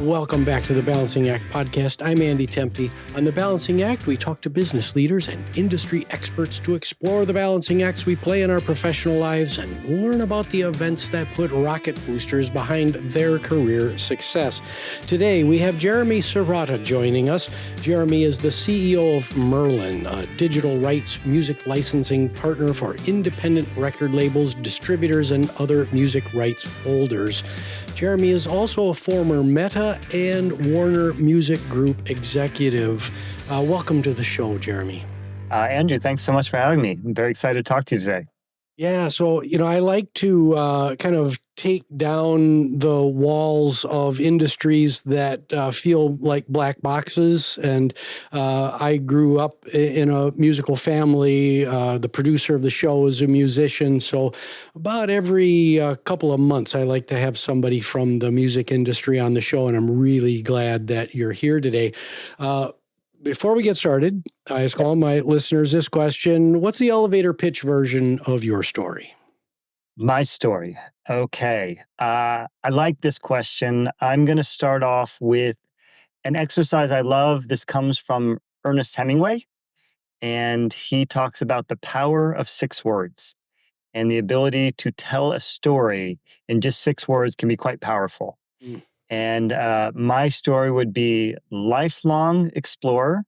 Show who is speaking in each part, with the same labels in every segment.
Speaker 1: Welcome back to the Balancing Act podcast. I'm Andy Temte. On the Balancing Act, we talk to business leaders and industry experts to explore the balancing acts we play in our professional lives and learn about the events that put rocket boosters behind their career success. Today, we have Jeremy Sirota joining us. Jeremy is the CEO of Merlin, a digital rights music licensing partner for independent record labels, distributors, and other music rights holders. Jeremy is also a former Meta and Warner Music Group executive. Welcome to the show, Jeremy.
Speaker 2: Andrew, thanks so much for having me. I'm very excited to talk to you today.
Speaker 1: Yeah, so, I like to kind of take down the walls of industries that feel like black boxes. And I grew up in a musical family. The producer of the show is a musician. So about every couple of months, I like to have somebody from the music industry on the show. And I'm really glad that you're here today. Before we get started, I ask all my listeners this question. What's the elevator pitch version of your story?
Speaker 2: My story. Okay. I like this question. I'm going to start off with an exercise I love. This comes from Ernest Hemingway, and he talks about the power of 6 words. And the ability to tell a story in just 6 words can be quite powerful. And my story would be lifelong explorer,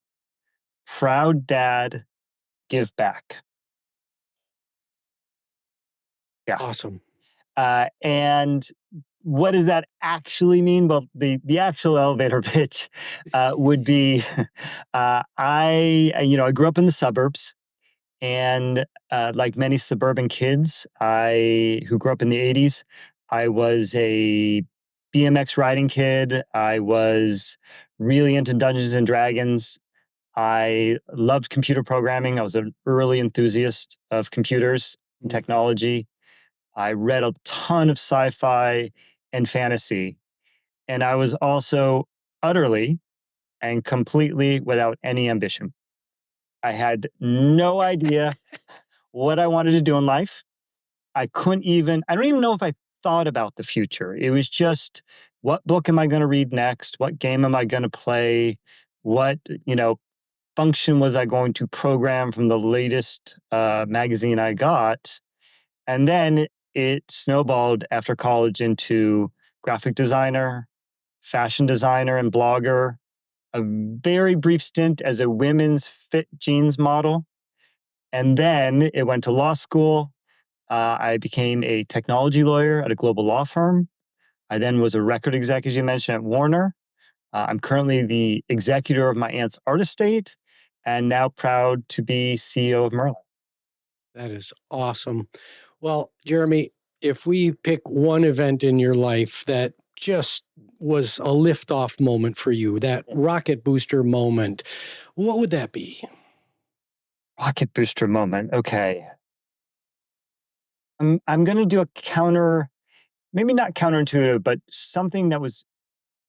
Speaker 2: proud dad, give back. Yeah.
Speaker 1: Awesome.
Speaker 2: And what does that actually mean? Well, the actual elevator pitch would be, I grew up in the suburbs, and like many suburban kids, who grew up in the 80s, I was a BMX riding kid. I was really into Dungeons and Dragons. I loved computer programming. I was an early enthusiast of computers and technology. I read a ton of sci-fi and fantasy, and I was also utterly and completely without any ambition. I had no idea what I wanted to do in life. I don't even know if I thought about the future. It was just, what book am I going to read next? What game am I going to play? What, function was I going to program from the latest magazine I got? And then it snowballed after college into graphic designer, fashion designer, and blogger, a very brief stint as a women's fit jeans model. And then it went to law school. I became a technology lawyer at a global law firm. I then was a record exec, as you mentioned, at Warner. I'm currently the executor of my aunt's art estate, and now proud to be CEO of Merlin.
Speaker 1: That is awesome. Well, Jeremy, if we pick one event in your life that just was a liftoff moment for you, that rocket booster moment, what would that be?
Speaker 2: Rocket booster moment. Okay. I'm going to do maybe not counterintuitive, but something that was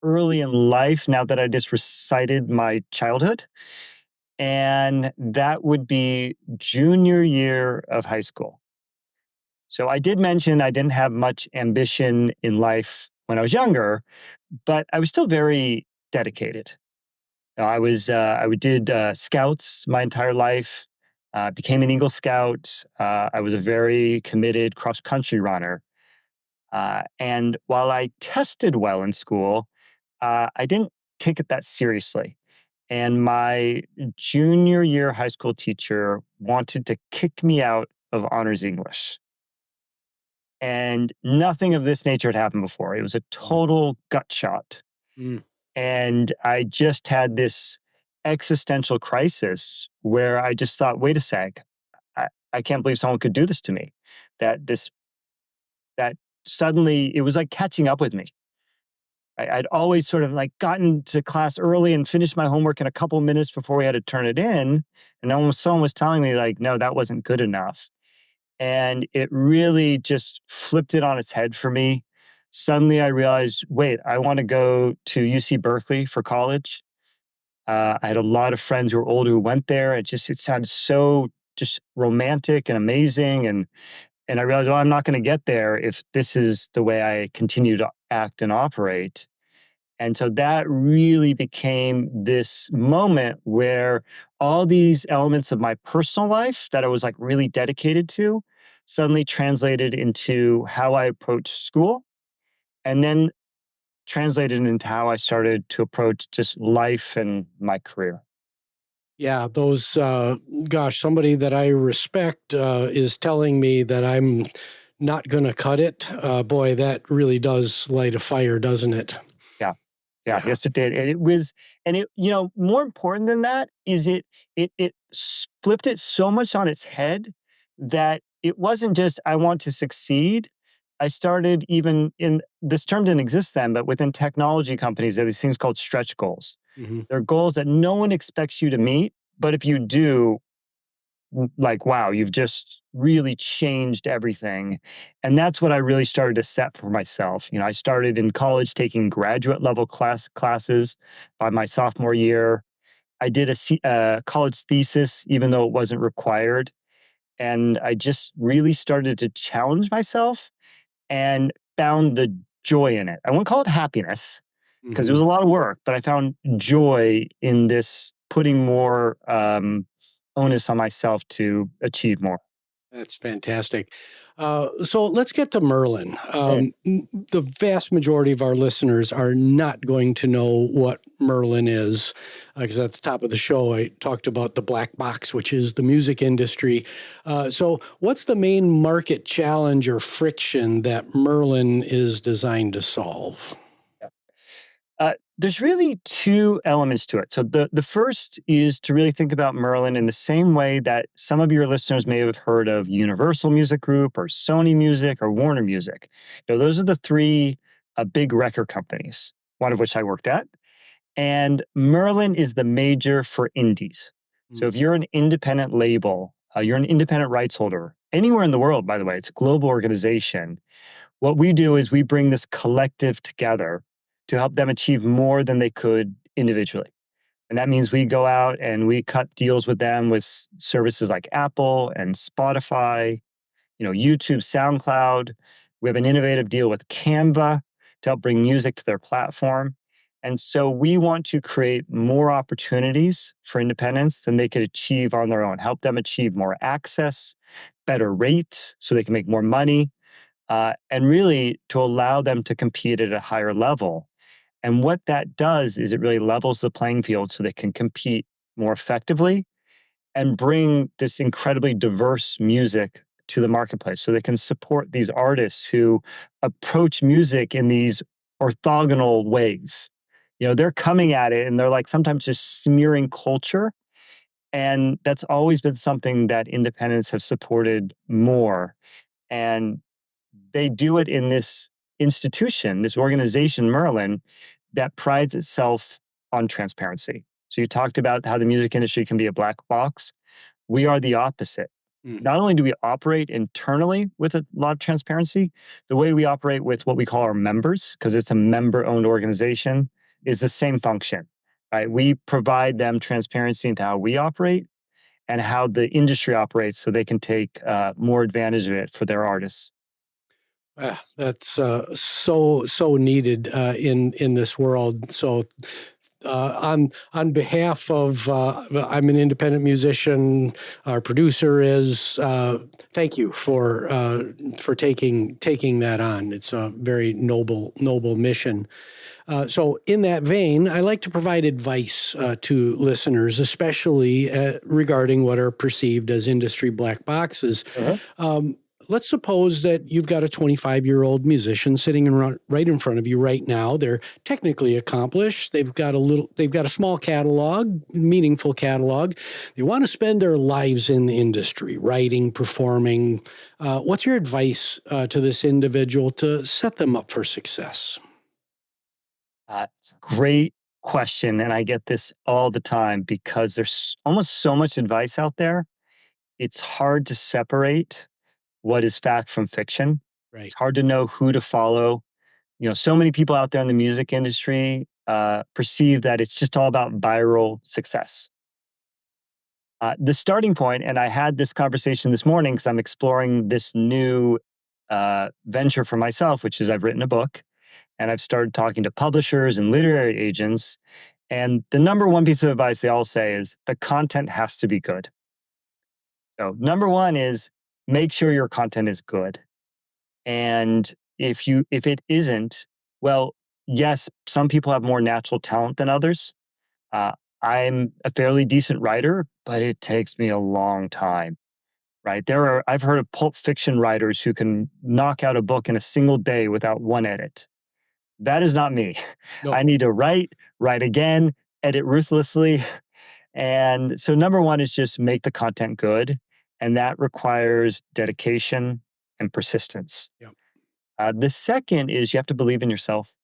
Speaker 2: early in life now that I just recited my childhood. And that would be junior year of high school. So I did mention I didn't have much ambition in life when I was younger, but I was still very dedicated. I did scouts my entire life, became an Eagle Scout. I was a very committed cross-country runner. And while I tested well in school, I didn't take it that seriously. And my junior year high school teacher wanted to kick me out of honors English. And nothing of this nature had happened before. It was a total gut shot. And I just had this existential crisis where I just thought, wait a sec, I can't believe someone could do this to me. That suddenly it was like catching up with me. I'd always sort of like gotten to class early and finished my homework in a couple of minutes before we had to turn it in. And someone was telling me like, no, that wasn't good enough. And it really just flipped it on its head for me. Suddenly I realized, wait, I want to go to UC Berkeley for college. I had a lot of friends who were older who went there. It sounded so just romantic and amazing. And I realized, well, I'm not going to get there if this is the way I continue to act and operate. And so that really became this moment where all these elements of my personal life that I was like really dedicated to suddenly translated into how I approached school, and then translated into how I started to approach just life and my career.
Speaker 1: Yeah, those, gosh, somebody that I respect is telling me that I'm not going to cut it. Boy, that really does light a fire, doesn't it?
Speaker 2: Yeah. Yeah,
Speaker 1: Yeah.
Speaker 2: yes, it did. And it was, and it, more important than that is it flipped it so much on its head that it wasn't just, I want to succeed. I started, even in this term didn't exist then, but within technology companies, there are these things called stretch goals.
Speaker 1: Hmm.
Speaker 2: They're goals that no one expects you to meet, but if you do, like, wow, you've just really changed everything. And that's what I really started to set for myself. I started in college taking graduate level classes by my sophomore year. I did a college thesis, even though it wasn't required. And I just really started to challenge myself and found the joy in it. I wouldn't call it happiness because it
Speaker 1: Hmm.
Speaker 2: was a lot of work, but I found joy in this, putting more onus on myself to achieve more.
Speaker 1: That's fantastic. So let's get to Merlin.
Speaker 2: Mm.
Speaker 1: The vast majority of our listeners are not going to know what Merlin is, because at the top of the show, I talked about the black box, which is the music industry. So what's the main market challenge or friction that Merlin is designed to solve?
Speaker 2: There's really two elements to it. So the first is to really think about Merlin in the same way that some of your listeners may have heard of Universal Music Group or Sony Music or Warner Music. Those are the three big record companies, one of which I worked at. And Merlin is the major for indies. So if you're an independent label, you're an independent rights holder anywhere in the world, by the way, it's a global organization. What we do is we bring this collective together to help them achieve more than they could individually. And that means we go out and we cut deals with them with services like Apple and Spotify, YouTube, SoundCloud. We have an innovative deal with Canva to help bring music to their platform. And so we want to create more opportunities for independents than they could achieve on their own, help them achieve more access, better rates so they can make more money, and really to allow them to compete at a higher level. And what that does is it really levels the playing field so they can compete more effectively and bring this incredibly diverse music to the marketplace so they can support these artists who approach music in these orthogonal ways. They're coming at it and they're like sometimes just smearing culture. And that's always been something that independents have supported more. And they do it in this institution, this organization, Merlin, that prides itself on transparency. So you talked about how the music industry can be a black box. We are the opposite.
Speaker 1: Mm.
Speaker 2: Not only do we operate internally with a lot of transparency, the way we operate with what we call our members, because it's a member-owned organization, is the same function. Right? We provide them transparency into how we operate and how the industry operates so they can take more advantage of it for their artists.
Speaker 1: That's so needed in this world. So, on behalf of, I'm an independent musician. Our producer is. Thank you for taking that on. It's a very noble mission. So, in that vein, I like to provide advice to listeners, especially regarding what are perceived as industry black boxes.
Speaker 2: Uh-huh.
Speaker 1: Let's suppose that you've got a 25-year-old musician sitting right in front of you right now. They're technically accomplished. They've got a small catalog, meaningful catalog. They want to spend their lives in the industry, writing, performing. What's your advice to this individual to set them up for success?
Speaker 2: Great question. And I get this all the time because there's almost so much advice out there. It's hard to separate what is fact from fiction.
Speaker 1: Right.
Speaker 2: It's hard to know who to follow. So many people out there in the music industry perceive that it's just all about viral success. The starting point, and I had this conversation this morning because I'm exploring this new venture for myself, which is I've written a book. and I've started talking to publishers and literary agents. And the number one piece of advice they all say is the content has to be good. So number one is make sure your content is good. And if it isn't, well, yes, some people have more natural talent than others. Uh, I'm a fairly decent writer, but it takes me a long time. Right. I've heard of pulp fiction writers who can knock out a book in a single day without one edit. That is not me.
Speaker 1: No.
Speaker 2: I need to write again, edit ruthlessly. And so number one is just make the content good. And that requires dedication and persistence.
Speaker 1: Yeah.
Speaker 2: The second is you have to believe in yourself.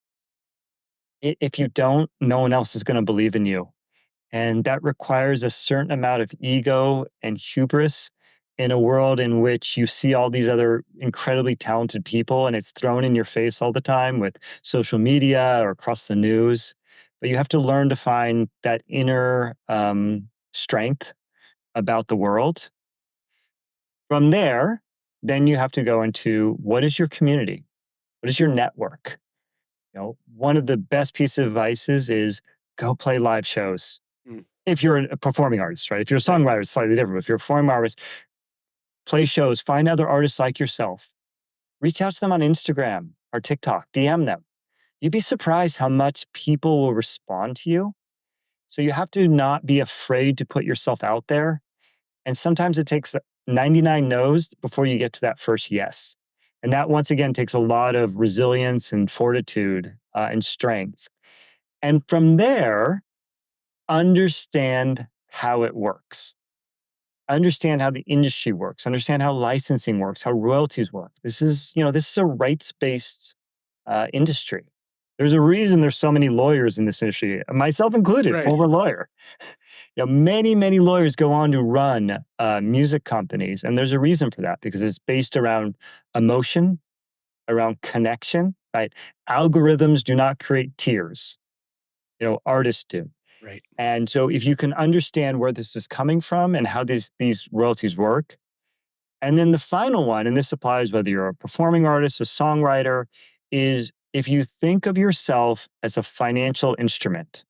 Speaker 2: If you don't, no one else is going to believe in you. And that requires a certain amount of ego and hubris in a world in which you see all these other incredibly talented people and it's thrown in your face all the time with social media or across the news. But you have to learn to find that inner strength about the world. From there, then you have to go into what is your community? What is your network? One of the best pieces of advice is go play live shows.
Speaker 1: Mm.
Speaker 2: If you're a performing artist, right? If you're a songwriter, it's slightly different. But if you're a performing artist, play shows, find other artists like yourself, reach out to them on Instagram or TikTok, DM them. You'd be surprised how much people will respond to you. So you have to not be afraid to put yourself out there. And sometimes it takes 99 no's before you get to that first yes. And that, once again, takes a lot of resilience and fortitude and strength. And from there, understand how it works. Understand how the industry works. Understand how licensing works, how royalties work. This is a rights-based industry. There's a reason there's so many lawyers in this industry, myself included,
Speaker 1: Right.
Speaker 2: former lawyer. Many, many lawyers go on to run music companies, and there's a reason for that because it's based around emotion, around connection, right? Algorithms do not create tears. Artists do.
Speaker 1: Right.
Speaker 2: And so if you can understand where this is coming from and how these royalties work, and then the final one, and this applies whether you're a performing artist, a songwriter, is if you think of yourself as a financial instrument.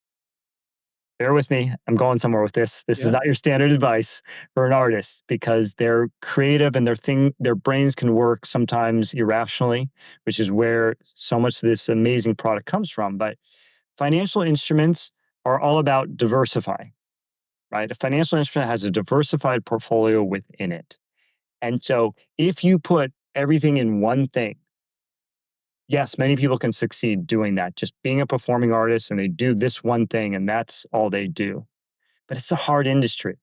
Speaker 2: Bear with me. I'm going somewhere with this. This is not your standard advice for an artist because they're creative and their brains can work sometimes irrationally, which is where so much of this amazing product comes from. But financial instruments are all about diversifying, right? A financial instrument has a diversified portfolio within it. And so if you put everything in one thing, yes, many people can succeed doing that, just being a performing artist and they do this one thing and that's all they do. But it's a hard industry.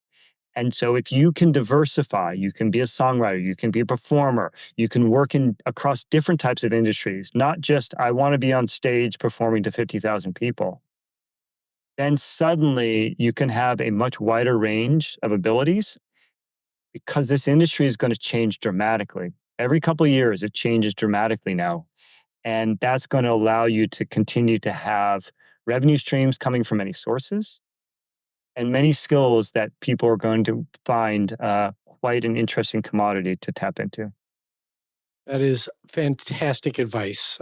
Speaker 2: And so if you can diversify, you can be a songwriter, you can be a performer, you can work across different types of industries, not just I want to be on stage performing to 50,000 people. Then suddenly you can have a much wider range of abilities because this industry is going to change dramatically. Every couple of years, it changes dramatically now. And that's going to allow you to continue to have revenue streams coming from many sources and many skills that people are going to find quite an interesting commodity to tap into.
Speaker 1: That is fantastic advice.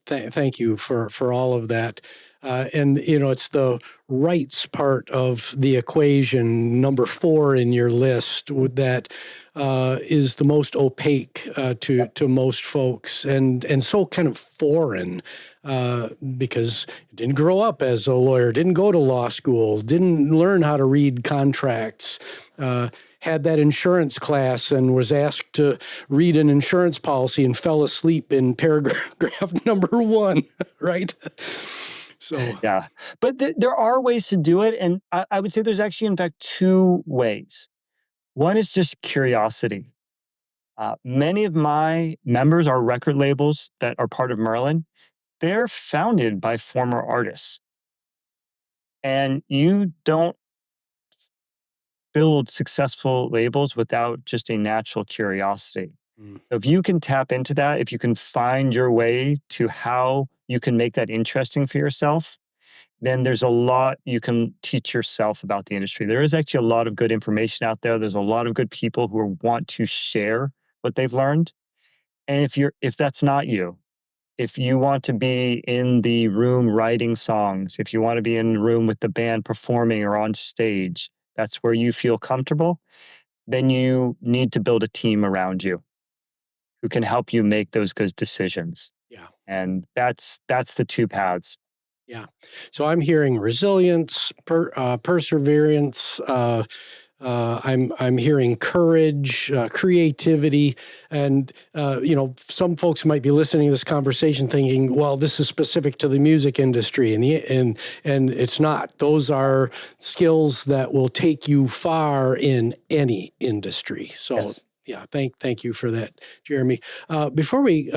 Speaker 1: Thank you for all of that. And it's the rights part of the equation, number 4 in your list, that is the most opaque to most folks, and so kind of foreign because it didn't grow up as a lawyer, didn't go to law school, didn't learn how to read contracts. Had that insurance class and was asked to read an insurance policy and fell asleep in paragraph number 1, right? So
Speaker 2: yeah, but there are ways to do it. And I would say there's actually, in fact, 2 ways. One is just curiosity. Many of my members are record labels that are part of Merlin. They're founded by former artists. And you don't build successful labels without just a natural curiosity. If you can tap into that, if you can find your way to how you can make that interesting for yourself, then there's a lot you can teach yourself about the industry. There is actually a lot of good information out there. There's a lot of good people who want to share what they've learned. And if that's not you, If you want to be in the room writing songs, if you want to be in the room with the band performing or on stage, that's where you feel comfortable, then you need to build a team around you who can help you make those good decisions.
Speaker 1: Yeah.
Speaker 2: And that's the two paths.
Speaker 1: Yeah. So I'm hearing resilience, perseverance. I'm hearing courage, creativity, and some folks might be listening to this conversation thinking, well, this is specific to the music industry, and it's not. Those are skills that will take you far in any industry. So.
Speaker 2: Yes.
Speaker 1: Yeah, thank you for that, Jeremy. Before we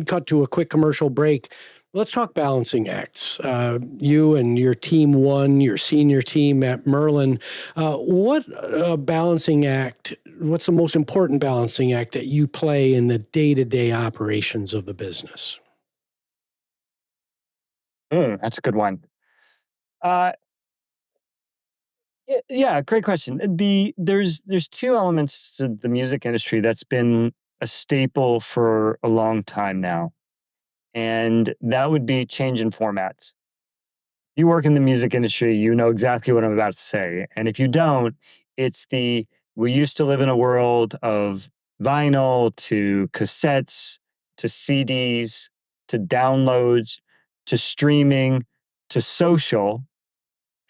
Speaker 1: cut to a quick commercial break, let's talk balancing acts. You and your team one, your senior team at Merlin. What balancing act? What's the most important balancing act that you play in the day-to-day operations of the business?
Speaker 2: That's a good one. Uh, yeah, great question. There's two elements to the music industry that's been a staple for a long time now, and that would be change in formats. You work in the music industry, you know exactly what I'm about to say. And if you don't, it's we used to live in a world of vinyl to cassettes to CDs to downloads to streaming to social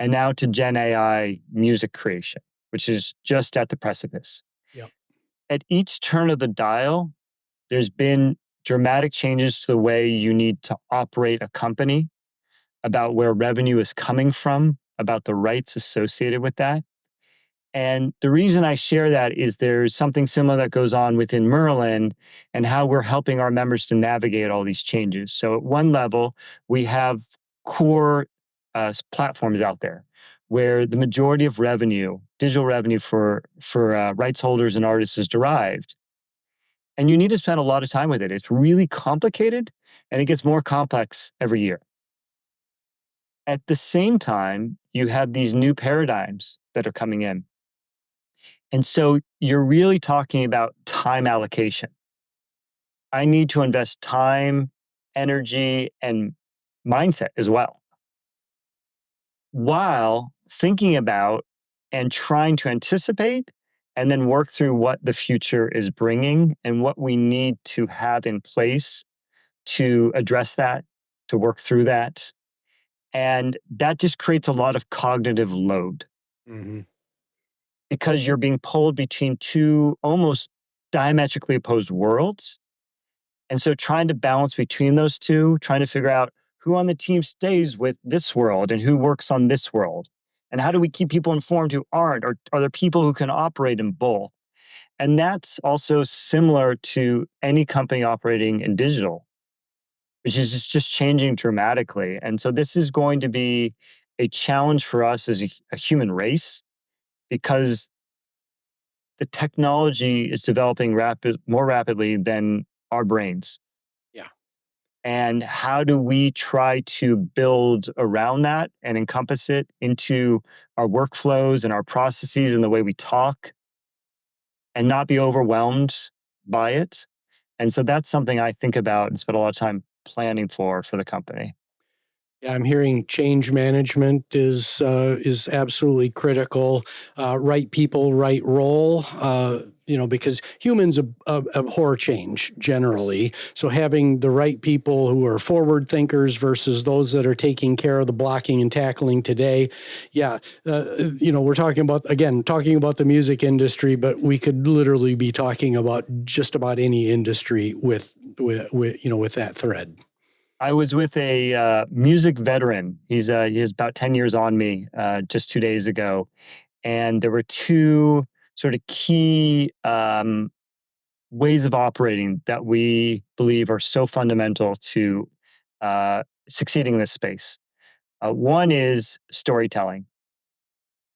Speaker 2: and now to Gen AI music creation, which is just at the precipice.
Speaker 1: Yep.
Speaker 2: At each turn of the dial, there's been dramatic changes to the way you need to operate a company, about where revenue is coming from, about the rights associated with that. And the reason I share that is there's something similar that goes on within Merlin and how we're helping our members to navigate all these changes. So at one level, we have core platforms out there where the majority of revenue, digital revenue for rights holders and artists is derived. And you need to spend a lot of time with it. It's really complicated and it gets more complex every year. At the same time, you have these new paradigms that are coming in. And so you're really talking about time allocation. I need to invest time, energy, and mindset as well, while thinking about and trying to anticipate and then work through what the future is bringing and what we need to have in place to address that, to work through that. And that just creates a lot of cognitive load.
Speaker 1: Mm-hmm.
Speaker 2: Because you're being pulled between two almost diametrically opposed worlds. And so trying to balance between those two, trying to figure out who on the team stays with this world and who works on this world. And how do we keep people informed who aren't? Or are there people who can operate in both? And that's also similar to any company operating in digital, which is just changing dramatically. And so this is going to be a challenge for us as a human race because the technology is developing more rapidly than our brains.
Speaker 1: Yeah.
Speaker 2: And how do we try to build around that and encompass it into our workflows and our processes and the way we talk and not be overwhelmed by it? And so that's something I think about and spend a lot of time planning for the company.
Speaker 1: Yeah, I'm hearing change management is absolutely critical. Right people, right role. Because humans abhor change generally. So having the right people who are forward thinkers versus those that are taking care of the blocking and tackling today. Yeah, we're talking about the music industry, but we could literally be talking about just about any industry with that thread.
Speaker 2: I was with a music veteran. He has about 10 years on me just 2 days ago. And there were two sort of key ways of operating that we believe are so fundamental to succeeding in this space. One is storytelling.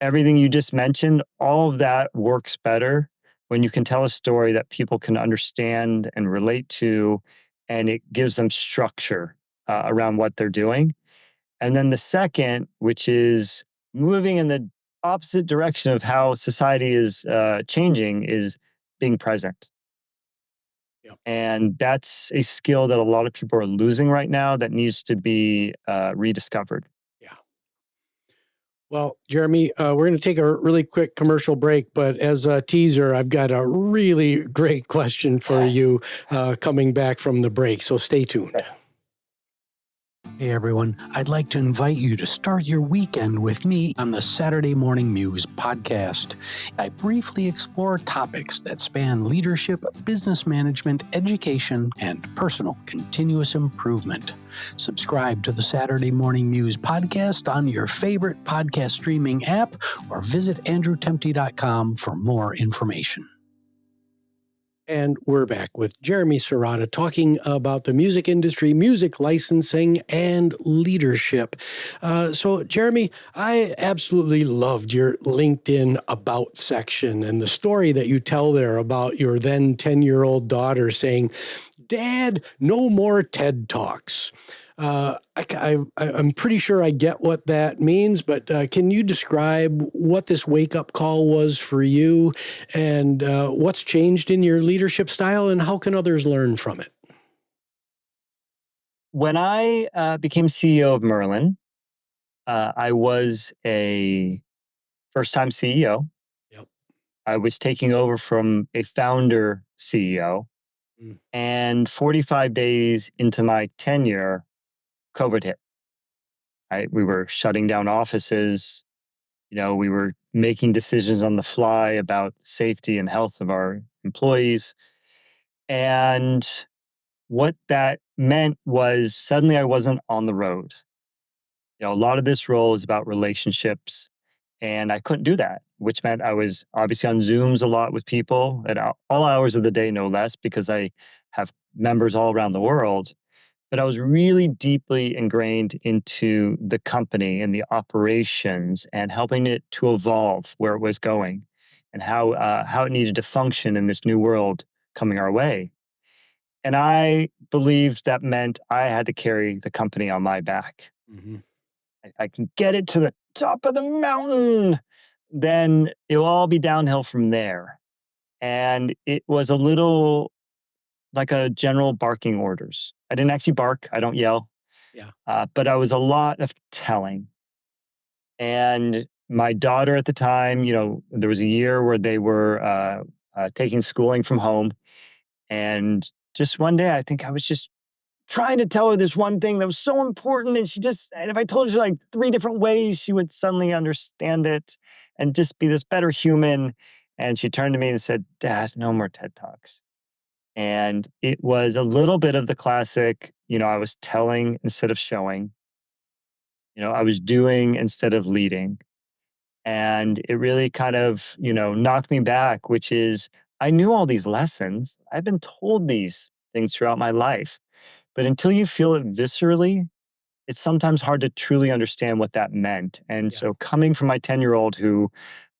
Speaker 2: Everything you just mentioned, all of that works better when you can tell a story that people can understand and relate to, and it gives them structure around what they're doing. And then the second, which is moving in the opposite direction of how society is changing, is being present.
Speaker 1: Yep.
Speaker 2: And that's a skill that a lot of people are losing right now that needs to be rediscovered.
Speaker 1: Yeah. Well, Jeremy, we're going to take a really quick commercial break, but as a teaser, I've got a really great question for you coming back from the break. So stay tuned. Hey everyone, I'd like to invite you to start your weekend with me on the Saturday Morning Muse podcast. I briefly explore topics that span leadership, business management, education, and personal continuous improvement. Subscribe to the Saturday Morning Muse podcast on your favorite podcast streaming app or visit andrewtemte.com for more information. And we're back with Jeremy Sirota talking about the music industry, music licensing, and leadership. So, Jeremy, I absolutely loved your LinkedIn About section and the story that you tell there about your then 10-year-old daughter saying, "Dad, no more TED Talks." I'm pretty sure I get what that means, but can you describe what this wake-up call was for you and what's changed in your leadership style and how can others learn from it?
Speaker 2: When I became CEO of Merlin, I was a first-time CEO.
Speaker 1: Yep.
Speaker 2: I was taking over from a founder CEO.
Speaker 1: Mm.
Speaker 2: And 45 days into my tenure, COVID hit. We were shutting down offices. We were making decisions on the fly about safety and health of our employees. And what that meant was suddenly I wasn't on the road. A lot of this role is about relationships, and I couldn't do that, which meant I was obviously on Zooms a lot with people at all hours of the day, no less, because I have members all around the world. But I was really deeply ingrained into the company and the operations and helping it to evolve where it was going and how it needed to function in this new world coming our way. And I believed that meant I had to carry the company on my back.
Speaker 1: Mm-hmm.
Speaker 2: I can get it to the top of the mountain, then it'll all be downhill from there. And it was a little like a general barking orders. I didn't actually bark. I don't yell.
Speaker 1: Yeah.
Speaker 2: But I was a lot of telling. And my daughter at the time, there was a year where they were taking schooling from home. And just one day, I think I was just trying to tell her this one thing that was so important. And if I told her like 3 different ways, she would suddenly understand it and just be this better human. And she turned to me and said, "Dad, no more TED Talks." And it was a little bit of the classic, I was telling instead of showing, I was doing instead of leading. And it really kind of, knocked me back, which is I knew all these lessons. I've been told these things throughout my life. But until you feel it viscerally, it's sometimes hard to truly understand what that meant. And
Speaker 1: Yeah.
Speaker 2: so coming from my 10-year-old who,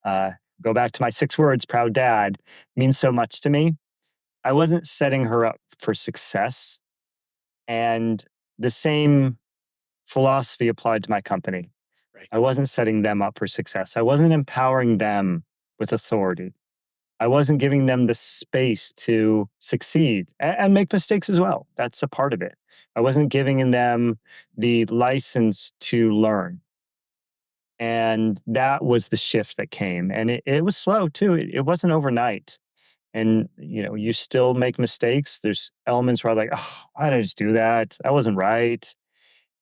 Speaker 2: go back to my 6 words, proud dad, means so much to me. I wasn't setting her up for success. And the same philosophy applied to my company.
Speaker 1: Right.
Speaker 2: I wasn't setting them up for success. I wasn't empowering them with authority. I wasn't giving them the space to succeed and make mistakes as well. That's a part of it. I wasn't giving them the license to learn. And that was the shift that came. And it was slow too. It wasn't overnight. And, you still make mistakes. There's elements where I'm like, oh, why did I just do that? That wasn't right.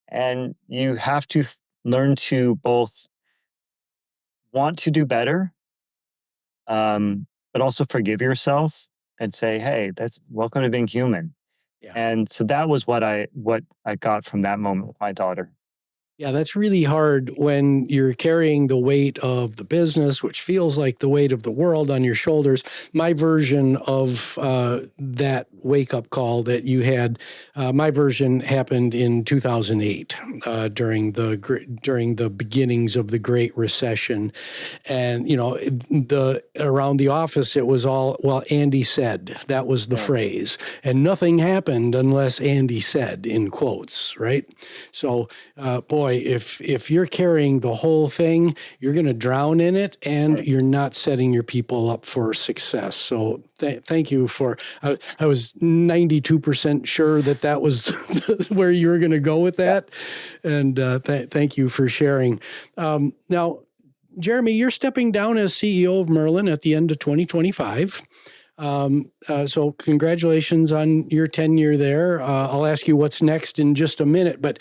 Speaker 2: And you have to learn to both want to do better, but also forgive yourself and say, hey, that's welcome to being human.
Speaker 1: Yeah.
Speaker 2: And so that was what I got from that moment with my daughter.
Speaker 1: Yeah, that's really hard when you're carrying the weight of the business, which feels like the weight of the world on your shoulders. My version of that wake-up call that you had, my version happened in 2008 during the beginnings of the Great Recession. And, around the office, it was all, well, Andy said, that was the phrase. And nothing happened unless Andy said, in quotes, right? So, boy, boy, if you're carrying the whole thing, you're going to drown in it, and you're not setting your people up for success. So thank you for. I was 92% sure that was where you were going to go with that, and thank you for sharing. Now, Jeremy, you're stepping down as CEO of Merlin at the end of 2025. So congratulations on your tenure there. I'll ask you what's next in just a minute, but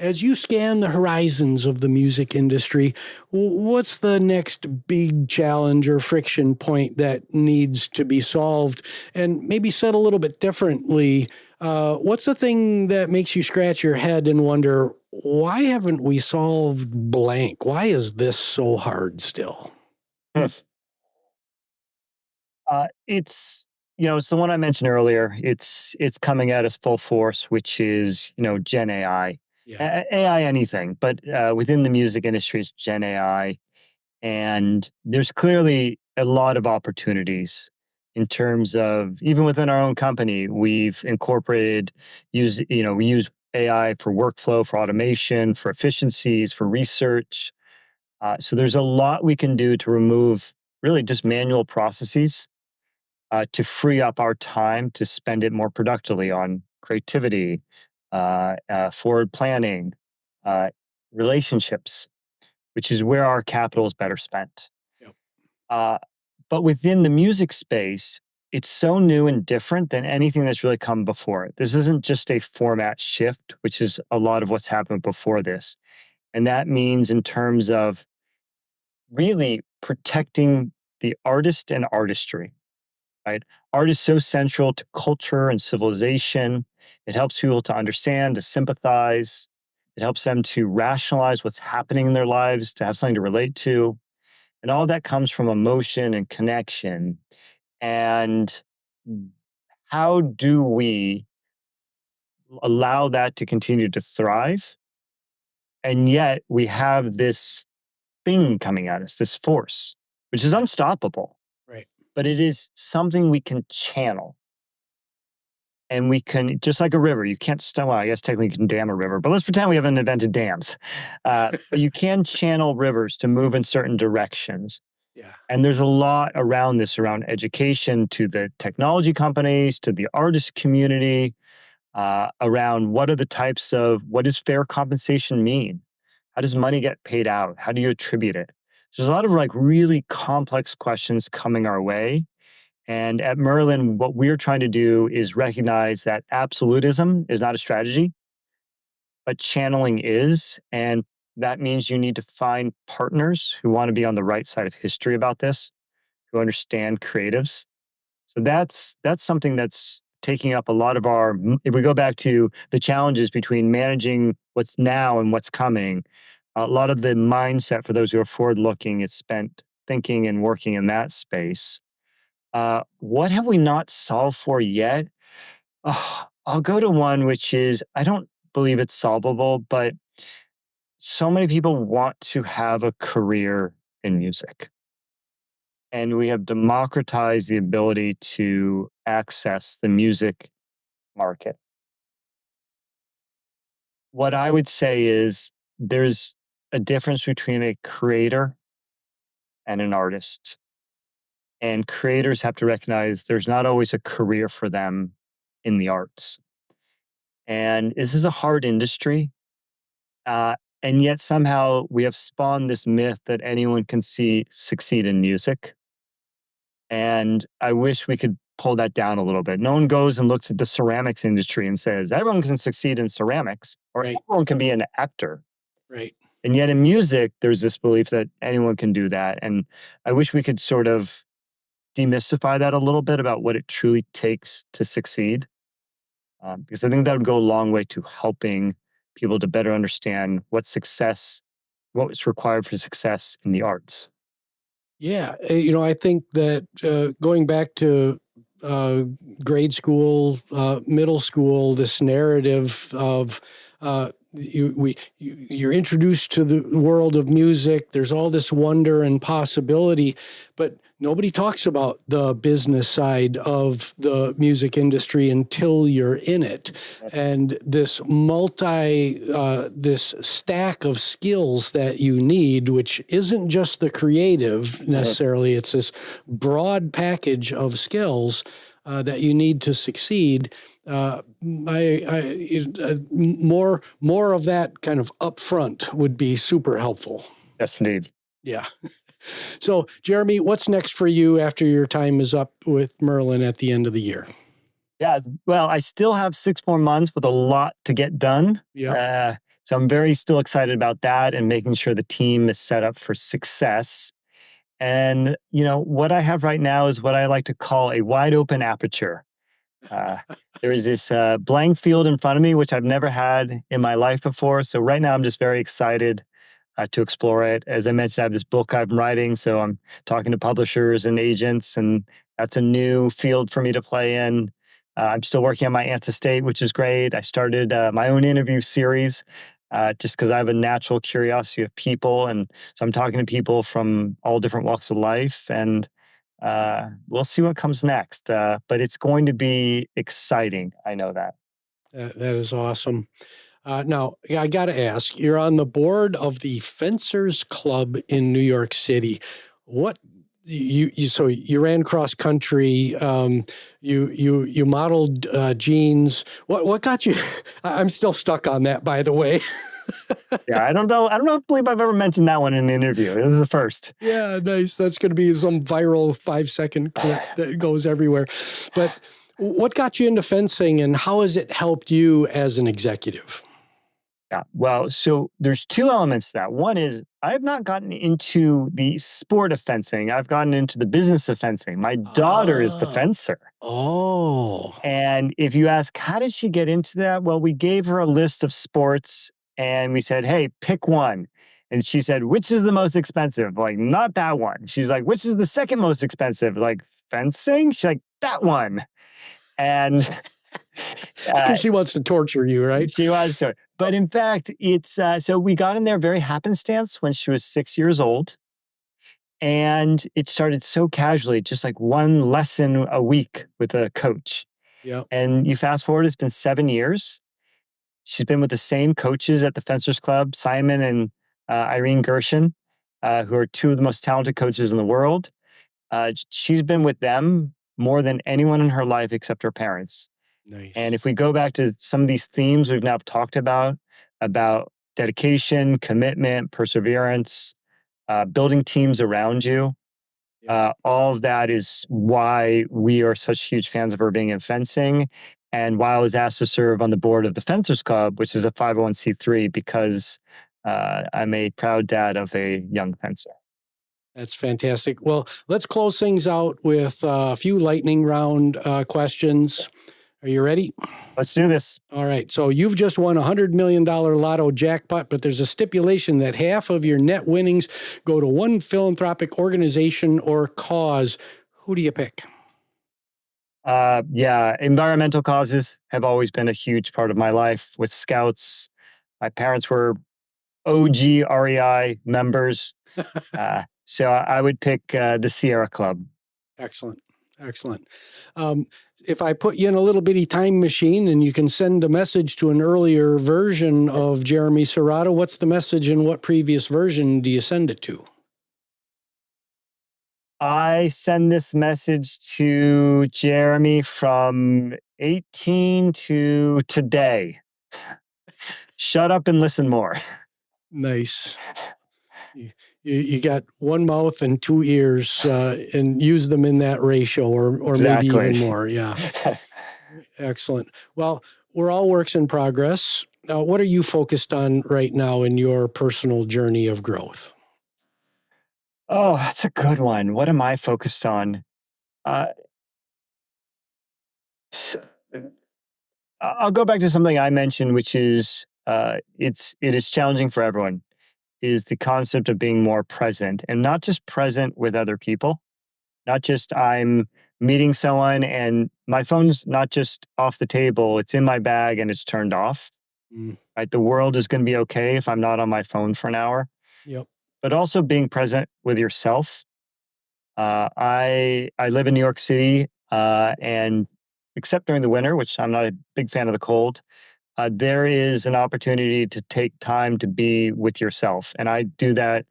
Speaker 1: as you scan the horizons of the music industry, what's the next big challenge or friction point that needs to be solved? And maybe said a little bit differently, what's the thing that makes you scratch your head and wonder, why haven't we solved blank? Why is this so hard still?
Speaker 2: Yes. It's it's the one I mentioned earlier. It's coming at us full force, which is Gen AI,
Speaker 1: Yeah.
Speaker 2: AI anything, but within the music industry, it's Gen AI, and there's clearly a lot of opportunities in terms of even within our own company. We've incorporated we use AI for workflow, for automation, for efficiencies, for research. So there's a lot we can do to remove really just manual processes to free up our time to spend it more productively on creativity, forward planning, uh, relationships, which is where our capital is better spent.
Speaker 1: Yep.
Speaker 2: Uh, but within the music space, it's so new and different than anything that's really come before it. This isn't just a format shift, which is a lot of what's happened before this. And that means in terms of really protecting the artist and artistry. Right? Art is so central to culture and civilization. It helps people to understand, to sympathize. It helps them to rationalize what's happening in their lives, to have something to relate to. And all that comes from emotion and connection. And how do we allow that to continue to thrive? And yet we have this thing coming at us, this force, which is unstoppable,
Speaker 1: Right.
Speaker 2: but it is something we can channel. And we can, just like a river, you can't, well, I guess technically you can dam a river, but let's pretend we haven't invented dams. But you can channel rivers to move in certain directions.
Speaker 1: Yeah.
Speaker 2: And there's a lot around this, around education to the technology companies, to the artist community, around what does fair compensation mean? How does money get paid out? How do you attribute it? So there's a lot of like really complex questions coming our way. And at Merlin, what we're trying to do is recognize that absolutism is not a strategy, but channeling is. And that means you need to find partners who want to be on the right side of history about this, who understand creatives. So that's something that's taking up a lot of our, if we go back to the challenges between managing what's now and what's coming, a lot of the mindset for those who are forward looking is spent thinking and working in that space. What have we not solved for yet? I'll go to one which is, I don't believe it's solvable, but so many people want to have a career in music. And we have democratized the ability to access the music market. What I would say is there's a difference between a creator and an artist. And creators have to recognize there's not always a career for them in the arts. And this is a hard industry. And yet somehow we have spawned this myth that anyone can succeed in music. And I wish we could pull that down a little bit. No one goes and looks at the ceramics industry and says, everyone can succeed in ceramics or
Speaker 1: Right.
Speaker 2: everyone can be an actor.
Speaker 1: Right.
Speaker 2: And yet in music, there's this belief that anyone can do that. And I wish we could sort of demystify that a little bit about what it truly takes to succeed. Because I think that would go a long way to helping people to better understand what is required for success in the arts.
Speaker 1: Yeah. I think that going back to grade school, middle school, this narrative of You're introduced to the world of music. There's all this wonder and possibility, but nobody talks about the business side of the music industry until you're in it. And this this stack of skills that you need, which isn't just the creative necessarily, it's this broad package of skills that you need to succeed. More of that kind of upfront would be super helpful.
Speaker 2: Yes, indeed.
Speaker 1: Yeah. So, Jeremy, what's next for you after your time is up with Merlin at the end of the year?
Speaker 2: Yeah, well, I still have 6 more months with a lot to get done.
Speaker 1: Yeah.
Speaker 2: So I'm very still excited about that and making sure the team is set up for success. And, what I have right now is what I like to call a wide open aperture. Uh, there is this blank field in front of me, which I've never had in my life before. So right now I'm just very excited to explore it. As I mentioned, I have this book I'm writing, so I'm talking to publishers and agents, and that's a new field for me to play in. I'm still working on my aunt's estate, which is great. I started my own interview series just because I have a natural curiosity of people, and so I'm talking to people from all different walks of life, and we'll see what comes next. But it's going to be exciting. I know that.
Speaker 1: That is awesome. Now, I got to ask, you're on the board of the Fencers Club in New York City. What so you ran cross country, you modeled jeans. What got you? I'm still stuck on that, by the way.
Speaker 2: Yeah, I don't know. I don't believe I've ever mentioned that one in an interview. This is the first.
Speaker 1: Yeah, nice. That's going to be some viral 5-second clip that goes everywhere. But what got you into fencing, and how has it helped you as an executive?
Speaker 2: Yeah, well, so there's two elements to that. One is I have not gotten into the sport of fencing. I've gotten into the business of fencing. My daughter is the fencer.
Speaker 1: Oh.
Speaker 2: And if you ask, how did she get into that? Well, we gave her a list of sports and we said, hey, pick one. And she said, which is the most expensive? Like, not that one. She's like, which is the second most expensive? Like, fencing? She's like, that one. And
Speaker 1: because she wants to torture you, right?
Speaker 2: She wants to. But in fact, it's so we got in there very happenstance when she was 6 years old. And it started so casually, just like one lesson a week with a coach.
Speaker 1: Yeah.
Speaker 2: And you fast forward, it's been 7 years. She's been with the same coaches at the Fencers Club, Simon and Irene Gershon, who are two of the most talented coaches in the world. She's been with them more than anyone in her life except her parents.
Speaker 1: Nice.
Speaker 2: And if we go back to some of these themes we've now talked about dedication, commitment, perseverance, building teams around you, all of that is why we are such huge fans of her being in fencing, and why I was asked to serve on the board of the Fencers Club, which is a 501c3, because I'm a proud dad of a young fencer.
Speaker 1: That's fantastic. Well, let's close things out with a few lightning round questions. Are you ready?
Speaker 2: Let's do this.
Speaker 1: All right. So you've just won $100 million lotto jackpot, but there's a stipulation that half of your net winnings go to one philanthropic organization or cause. Who do you pick?
Speaker 2: Environmental causes have always been a huge part of my life. With Scouts, my parents were OG REI members. So I would pick the Sierra Club.
Speaker 1: Excellent. Excellent. If I put you in a little bitty time machine and you can send a message to an earlier version of Jeremy Sirota, what's the message and what previous version do you send it to?
Speaker 2: I send this message to Jeremy from 18 to today. Shut up and listen more.
Speaker 1: Nice. You got one mouth and two ears, and use them in that ratio, or
Speaker 2: Exactly.
Speaker 1: maybe even more. Yeah. Excellent. Well, we're all works in progress. What are you focused on right now in your personal journey of growth?
Speaker 2: Oh, that's a good one. What am I focused on? I'll go back to something I mentioned, which is it is challenging for everyone, is the concept of being more present, and not just present with other people, not just I'm meeting someone and my phone's not just off the table, it's in my bag and it's turned off. Right? The world is going to be okay if I'm not on my phone for an hour.
Speaker 1: Yep.
Speaker 2: But also being present with yourself. I live in New York City, and except during the winter, which I'm not a big fan of the cold, there is an opportunity to take time to be with yourself, and I do that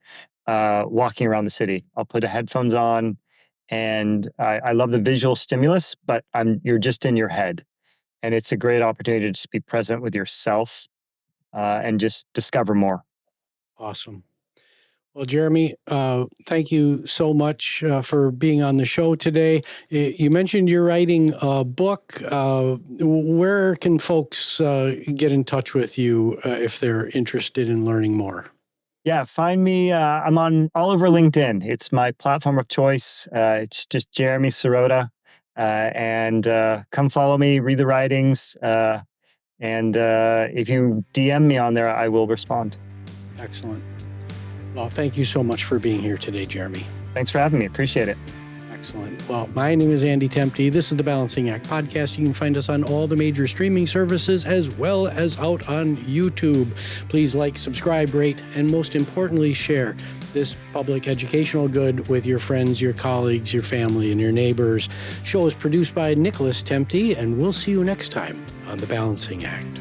Speaker 2: walking around the city. I'll put the headphones on, and I love the visual stimulus, but you're just in your head, and it's a great opportunity to just be present with yourself and just discover more.
Speaker 1: Awesome. Well, Jeremy, thank you so much for being on the show today. You mentioned you're writing a book. Where can folks get in touch with you if they're interested in learning more?
Speaker 2: Yeah, find me. I'm on all over LinkedIn. It's my platform of choice. It's just Jeremy Sirota. And come follow me, read the writings. And if you DM me on there, I will respond.
Speaker 1: Excellent. Well, thank you so much for being here today, Jeremy.
Speaker 2: Thanks for having me. Appreciate it.
Speaker 1: Excellent. Well, my name is Andy Temte. This is the Balancing Act podcast. You can find us on all the major streaming services as well as out on YouTube. Please like, subscribe, rate, and most importantly, share this public educational good with your friends, your colleagues, your family, and your neighbors. Show is produced by Nicholas Temte, and we'll see you next time on the Balancing Act.